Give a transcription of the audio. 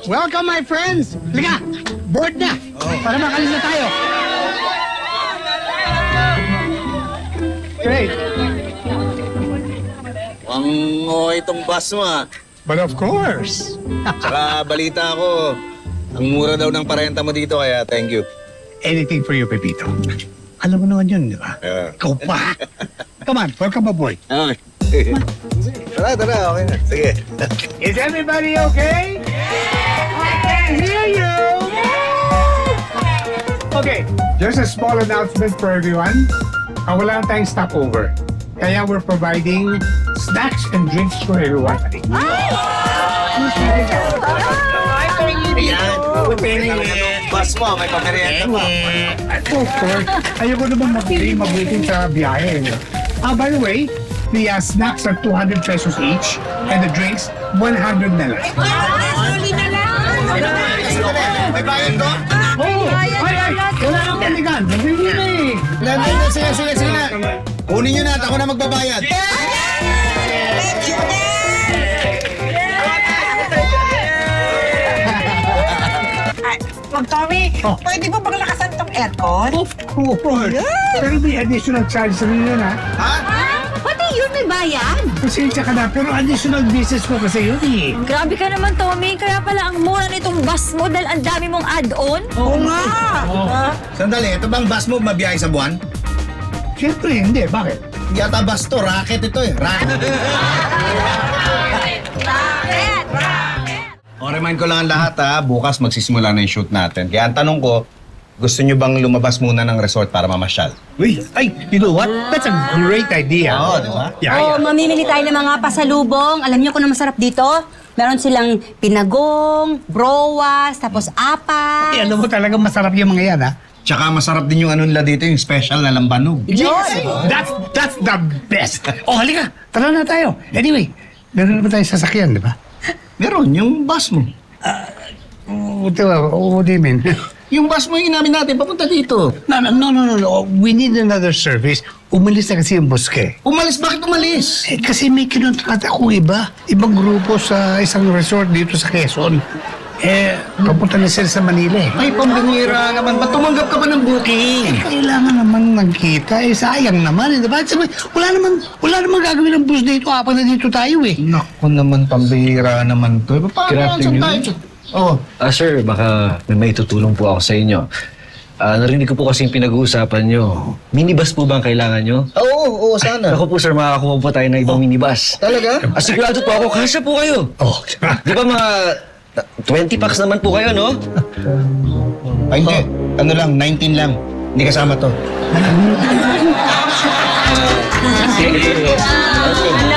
Welcome, my friends! Liga! Board na! Para makalis na tayo! Great! Ang itong bus mo ah. But of course! Tsaka balita ko, ang mura daw ng parenta mo dito kaya thank you. Anything for you, Pepito. Alam mo naman yun, di ba? Yeah. Ikaw pa! Come on, welcome aboard. Okay. Tara, okay na. Sige. Is everybody okay? I can hear you! Okay, just a small announcement for everyone. Wala na tayong stopover. Kaya we're providing snacks and drinks for everyone. Ayan. Bus mo, may pamerienda mo. Of course, ayoko naman mabuting sa biyahe. By the way, the snacks are 200 pesos each and the drinks 100 na lang. May bayad ko? Oh, ay, wala nang paligan. Nabili na eh. Sige na. Kunin nyo na at ako na magbabayad. Wag, Tommy, Oh. pwede ba bang lakasan tong aircon? Of course. Pero may additional charge sa rin yun, ha? Pati yun may bayan. Pasensya ka na, pero additional business ko kasi yun eh. Grabe ka naman, Tommy. Kaya pala ang mura nitong bus mo dahil ang dami mong add-on. Oo nga! Sandali, ito bang bus mo mabiyahe sa buwan? Siyempre, hindi. Bakit? Yata bus to, racket ito eh. Racket. O, remind ko lang ang lahat ha, bukas magsisimula na yung shoot natin. Kaya ang tanong ko, gusto nyo bang lumabas muna ng resort para mamasyal? Uy, ay, you know what? That's a great idea. Oo, di ba? Yeah. Mamimili tayo ng mga pasalubong. Alam niyo kung ano masarap dito? Meron silang pinagong, browas, tapos apa. Eh, alam mo talaga masarap yung mga yan, ha? Tsaka masarap din yung ano nila dito, yung special na lambanog. Yes! That's the best. Oh, halika. Tara na tayo. Anyway, meron na ba tayong sasakyan, di ba? Meron, yung bus mo. What do you mean? Yung bus mo yung inamin natin, papunta dito. No. We need another service. Umalis na kasi yung buske. Umalis, bakit umalis? Eh, kasi may kinontrata akong iba. Ibang grupo sa isang resort dito sa Quezon. Eh, papunta na sila sa Manila eh. Ay, pambihira naman. Ba't tumanggap ka pa ng booking? Kailangan naman nagkita. Eh, sayang naman. Eh, diba? Sabi, wala naman gagawin ng bus dito. Apat na dito tayo eh. Naku naman, pambihira naman to. Paano yan sa tayo? Oh, Sir, baka may maitutulong po ako sa inyo. Narinig ko po kasi yung pinag-uusapan nyo. Minibus po ba ang kailangan nyo? oo, sana. Ako po, sir, makakakuha po tayo ng ibang minibus. Talaga? Sigurado po ako, kasya po kayo. Oh, Di ba mga 20 packs naman po kayo, no? Ay, hindi. Ano lang, 19 lang. Hindi kasama to. Ano